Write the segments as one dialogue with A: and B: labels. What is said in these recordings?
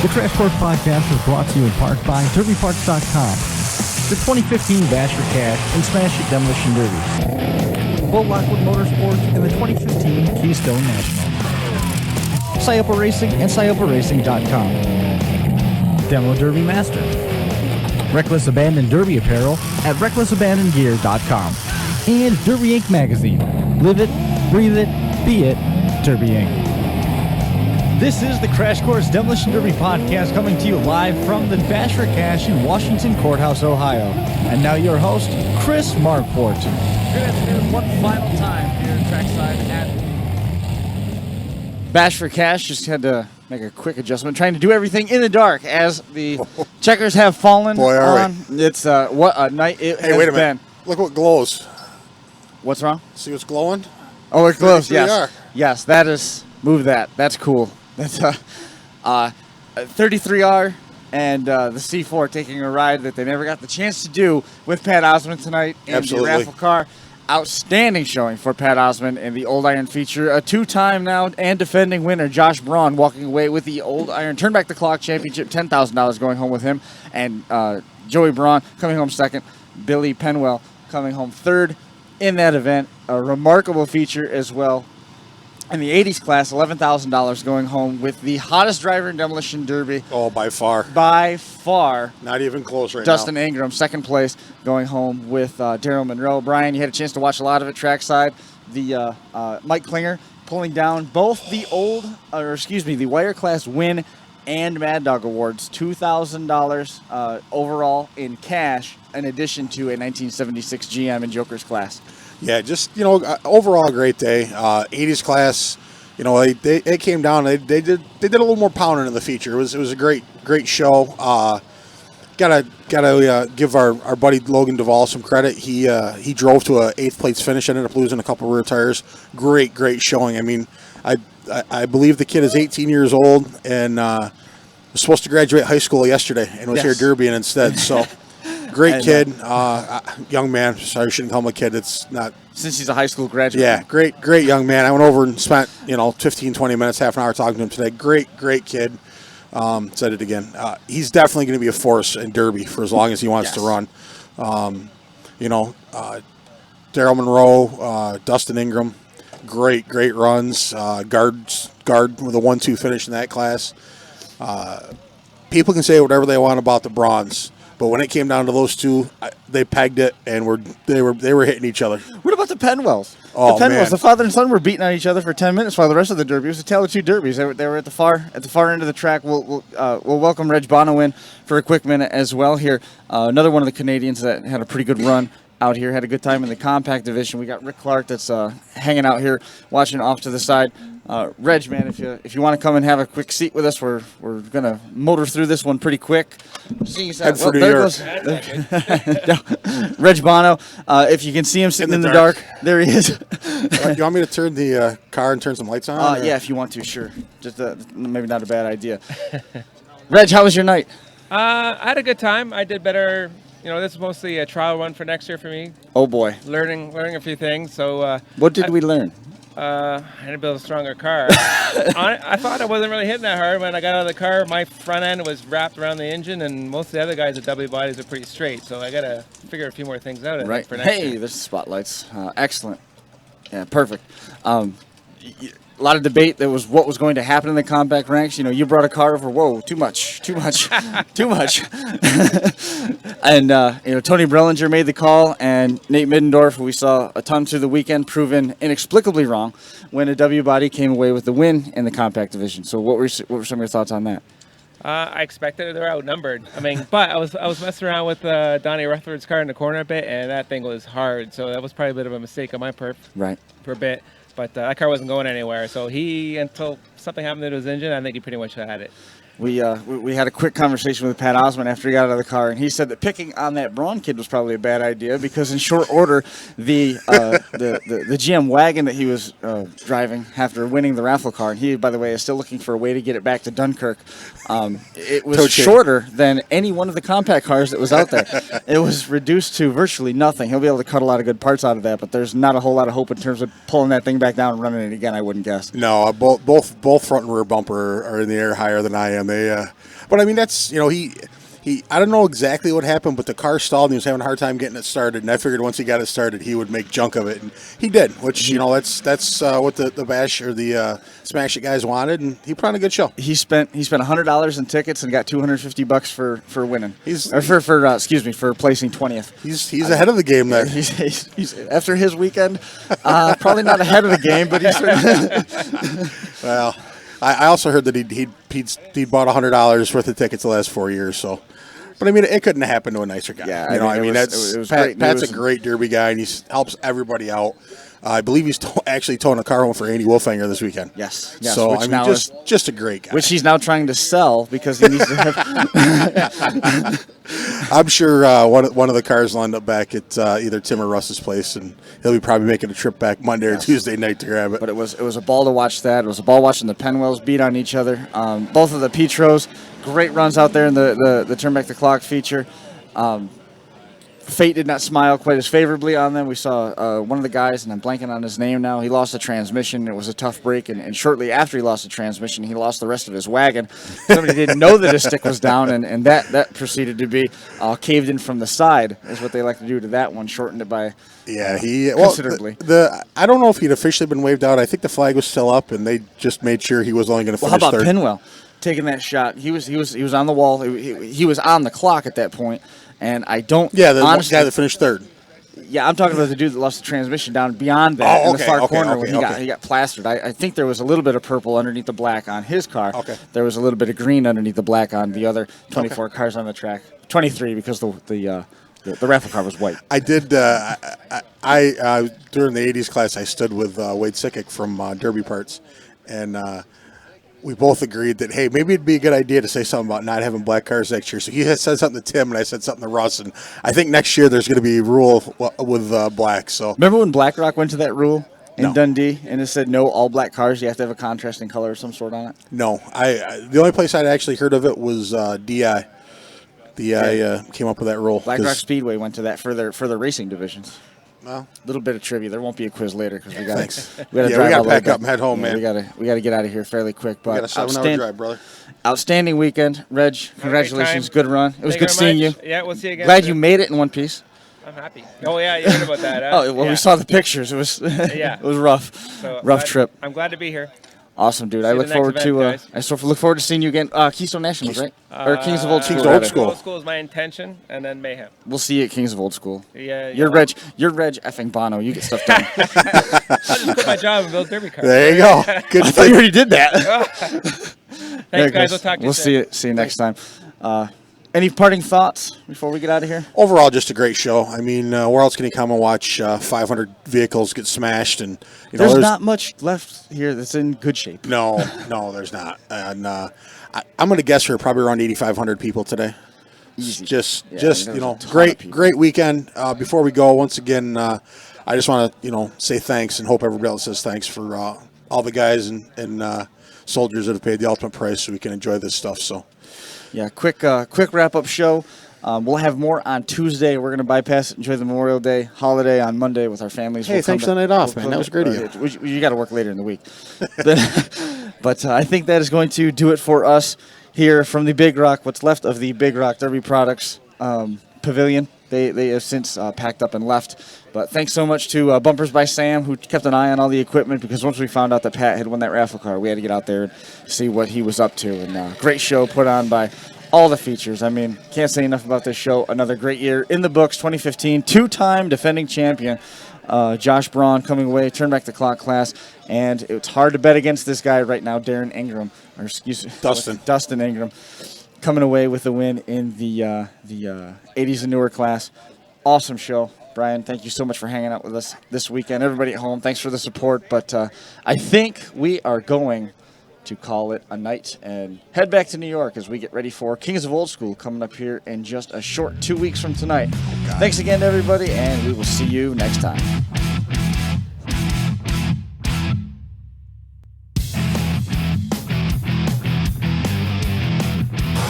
A: The Crash Course Podcast is brought to you in part by DerbyParts.com, the 2015 Bash for Cash and Smash It Demolition Derby, Bull Lockwood Motorsports, and the 2015 Keystone National. Scioppa Racing and ScioppaRacing.com. Demo Derby Master. Reckless Abandon Derby Apparel at RecklessAbandonGear.com. And Derby Inc. Magazine. Live it, breathe it, be it, Derby Inc. This is the Crash Course Demolition Derby Podcast coming to you live from the Bash for Cash in Washington Courthouse, Ohio. And now your host, Chris Marquardt.
B: Good afternoon. One final time here at trackside at Bash for Cash. Just had to make a quick adjustment, trying to do everything in the dark as the checkers have fallen.
C: Boy, are we.
B: It's what a night it has
C: wait a
B: been.
C: minute. Look what glows.
B: What's wrong?
C: See what's glowing?
B: Oh, it glows.
C: There you
B: Yes.
C: are.
B: Yes, that is. Move that. That's cool. That's a 33R and the C4 taking a ride that they never got the chance to do with Pat Osmond tonight in
C: Absolutely.
B: the raffle car. Outstanding showing for Pat Osmond in the Old Iron feature. A two-time now and defending winner, Josh Braun, walking away with the Old Iron Turn Back the Clock Championship, $10,000 going home with him. And Joey Braun coming home second. Billy Penwell coming home third in that event. A remarkable feature as well. In the 80s class, $11,000 going home with the hottest driver in Demolition Derby.
C: Oh, by far.
B: By far.
C: Not even close right
B: Dustin
C: now.
B: Ingram, second place, going home with Daryl Monroe. Brian, you had a chance to watch a lot of it trackside. The Mike Klinger pulling down both the the wire class win and Mad Dog Awards. $2,000 overall in cash, in addition to a 1976 GM in Joker's class.
C: Yeah, just, overall a great day. 80s class, they came down. They did a little more pounding in the feature. It was a great show. Gotta give our buddy Logan Duvall some credit. He drove to a 8th place finish. Ended up losing a couple rear tires. Great showing. I mean, I believe the kid is 18 years old and was supposed to graduate high school yesterday and was here derbying instead. So. Great kid, young man. Sorry, I shouldn't call him a kid. It's not.
B: Since he's a high school graduate.
C: Yeah, great young man. I went over and spent 15, 20 minutes, half an hour talking to him today. Great kid. Said it again. He's definitely going to be a force in Derby for as long as he wants to run. Daryl Monroe, Dustin Ingram, great runs. Guard with a 1-2 finish in that class. People can say whatever they want about the bronze. But when it came down to those two, they pegged it, and they were hitting each other.
B: What about the Penwells?
C: Oh,
B: the Penwells,
C: man.
B: the father and son were beating on each other for 10 minutes while the rest of the derby was a tale of two derbies. They were at the far end of the track. We'll welcome Reg Bono in for a quick minute as well here. Another one of the Canadians that had a pretty good run out here, had a good time in the compact division. We got Rick Clark that's hanging out here, watching off to the side. Reg, man, if you want to come and have a quick seat with us, we're gonna motor through this one pretty quick.
C: Head for New York.
B: Reg Bono. If you can see him sitting in the dark, there he is.
C: You want me to turn the car and turn some lights on?
B: Yeah, if you want to, sure. Just maybe not a bad idea. Reg, how was your night?
D: I had a good time. I did better. This is mostly a trial run for next year for me.
B: Oh boy,
D: learning a few things. So
B: what did we learn?
D: I had to build a stronger car. I thought I wasn't really hitting that hard when I got out of the car. My front end was wrapped around the engine, and most of the other guys at W bodies are pretty straight. So I got to figure a few more things out.
B: Right.
D: For next year.
B: There's the spotlights. Excellent. Yeah, perfect. A lot of debate. There was what was going to happen in the compact ranks. You brought a car over. Whoa, too much. Too much. And Tony Brellinger made the call, and Nate Middendorf, who we saw a ton through the weekend, proven inexplicably wrong when a W body came away with the win in the compact division. So what were some of your thoughts on that?
D: I expected they're outnumbered. But I was messing around with Donnie Rutherford's car in the corner a bit, and that thing was hard. So that was probably a bit of a mistake on my part.
B: Right.
D: For a bit. But that car wasn't going anywhere. So until something happened to his engine, I think he pretty much had it.
B: We had a quick conversation with Pat Osmond after he got out of the car, and he said that picking on that Braun kid was probably a bad idea because in short order, the GM wagon that he was driving after winning the raffle car, and he, by the way, is still looking for a way to get it back to Dunkirk. It was shorter than any one of the compact cars that was out there. It was reduced to virtually nothing. He'll be able to cut a lot of good parts out of that, but there's not a whole lot of hope in terms of pulling that thing back down and running it again, I wouldn't guess.
C: No, both front and rear bumper are in the air higher than I am. man. But I mean, that's he. I don't know exactly what happened, but the car stalled and he was having a hard time getting it started. And I figured once he got it started, he would make junk of it, and he did. Which that's what the Bash or the Smash It guys wanted, and he put on a good show.
B: He spent $100 in tickets and got $250 for winning. For placing 20th.
C: He's ahead of the game there.
B: He's after his weekend, probably not ahead of the game, but he's
C: well. I also heard that he'd bought $100 worth of tickets the last 4 years. So, but I mean, it couldn't have happened to a nicer guy.
B: Yeah,
C: it was great. Pat's a great derby guy, and he helps everybody out. I believe he's actually towing a car home for Andy Wolfinger this weekend.
B: Yes.
C: So I mean, just a great guy.
B: Which he's now trying to sell because he needs to have.
C: I'm sure one of the cars will end up back at either Tim or Russ's place, and he'll be probably making a trip back Monday or Tuesday night to grab it.
B: But it was a ball to watch that. It was a ball watching the Penwells beat on each other. Both of the Petros, great runs out there in the Turn Back the Clock feature. Fate did not smile quite as favorably on them. We saw one of the guys, and I'm blanking on his name now, he lost the transmission. It was a tough break, and shortly after he lost the transmission, he lost the rest of his wagon. Somebody didn't know that his stick was down, and that proceeded to be caved in from the side, is what they like to do to that one, shortened it by considerably.
C: I don't know if he'd officially been waved out. I think the flag was still up, and they just made sure he was only going to finish
B: third. How about
C: third.
B: Penwell taking that shot? He was on the wall. He was on the clock at that point. And I don't.
C: Yeah, the
B: honestly,
C: guy that finished third.
B: Yeah, I'm talking about the dude that lost the transmission down beyond that in the far corner when he got plastered. I think there was a little bit of purple underneath the black on his car.
C: Okay.
B: There was a little bit of green underneath the black on the other 24 cars on the track. 23 because the raffle car was white.
C: I did. I during the '80s class, I stood with Wade Sickick from Derby Parts, and. We both agreed that, hey, maybe it'd be a good idea to say something about not having black cars next year. So he had said something to Tim, and I said something to Russ. And I think next year there's going to be a rule with black. So
B: remember when BlackRock went to that rule in
C: No.
B: Dundee, and it said no all black cars, you have to have a contrasting color of some sort on it?
C: No, the only place I'd actually heard of it was DI. DI came up with that rule.
B: BlackRock Speedway went to that for their racing divisions.
C: Well,
B: A little bit of trivia. There won't be a quiz later because we got
C: we got to pack up and head home, man.
B: We got to get out of here fairly quick.
C: We got
B: But
C: a 7-hour drive, brother.
B: outstanding weekend, Reg. Congratulations, good run. It was
D: Thank
B: good
D: you very
B: seeing you.
D: much. Yeah, we'll see you again.
B: Glad you made it in one piece.
D: I'm happy. Oh yeah, you heard about that.
B: Oh well,
D: yeah.
B: we saw the pictures. It was
D: Yeah.
B: it was rough,
D: So
B: rough
D: glad-
B: trip.
D: I'm glad to be here.
B: Awesome, dude.
D: See
B: I
D: you
B: look
D: the
B: forward
D: next
B: to
D: event, guys.
B: look forward to seeing you again. Keystone Nationals, right? Or Kings of Old School.
C: Kings of Old
B: rather.
C: School.
D: Old School is my intention, and then Mayhem.
B: We'll see you at Kings of Old School.
D: Yeah,
B: You're Reg effing Bono. You get stuff done.
D: I'll just quit my job and build derby cars.
C: There you go. Good
B: I thought you already did that.
D: Thanks, guys. We'll talk to you
B: We'll
D: soon.
B: see you next time. Any parting thoughts before we get out of here?
C: Overall, just a great show. I mean, where else can you come and watch 500 vehicles get smashed? And
B: There's not much left here that's in good shape.
C: No, there's not. And I'm going to guess we're probably around 8,500 people today.
B: Easy.
C: Just
B: there's a ton of people.
C: great weekend. Before we go, once again, I just want to say thanks and hope everybody else says thanks for all the guys and soldiers that have paid the ultimate price so we can enjoy this stuff. So.
B: Yeah, quick wrap-up show. We'll have more on Tuesday. We're going to bypass it, enjoy the Memorial Day holiday on Monday with our families.
C: Hey, thanks for the night off, man. That was great of you.
B: You got to work later in the week. But I think that is going to do it for us here from the Big Rock, what's left of the Big Rock Derby Products Pavilion. They have since packed up and left. But thanks so much to Bumpers by Sam, who kept an eye on all the equipment, because once we found out that Pat had won that raffle car, we had to get out there and see what he was up to. And great show put on by all the features. I mean, can't say enough about this show. Another great year in the books, 2015, two-time defending champion. Josh Braun coming away, turn back the clock class, and it's hard to bet against this guy right now, Darren Ingram, or excuse me, Dustin Ingram, coming away with the win in the 80s and newer class. Awesome show. Brian, thank you so much for hanging out with us this weekend. Everybody at home, thanks for the support. But I think we are going to call it a night and head back to New York as we get ready for Kings of Old School coming up here in just a short 2 weeks from tonight. Thanks again to everybody, and we will see you next time.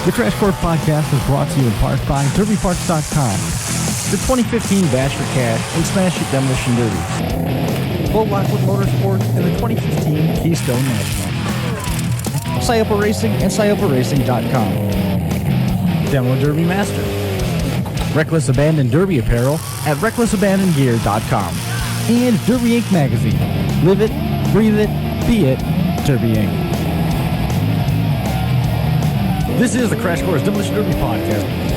A: The Crash Course Podcast is brought to you in part by DerbyParts.com, the 2015 Bash for Cash and Smash It Demolition Derby, Bull Lockwood Motorsports, and the 2015 Keystone Nationals. Syopa Racing, and SyopaRacing.com. Demo Derby Master. Reckless Abandon Derby Apparel at RecklessAbandonGear.com. And Derby Inc. Magazine. Live it, breathe it, be it, Derby Inc. This is the Crash Course Demolition Derby Podcast.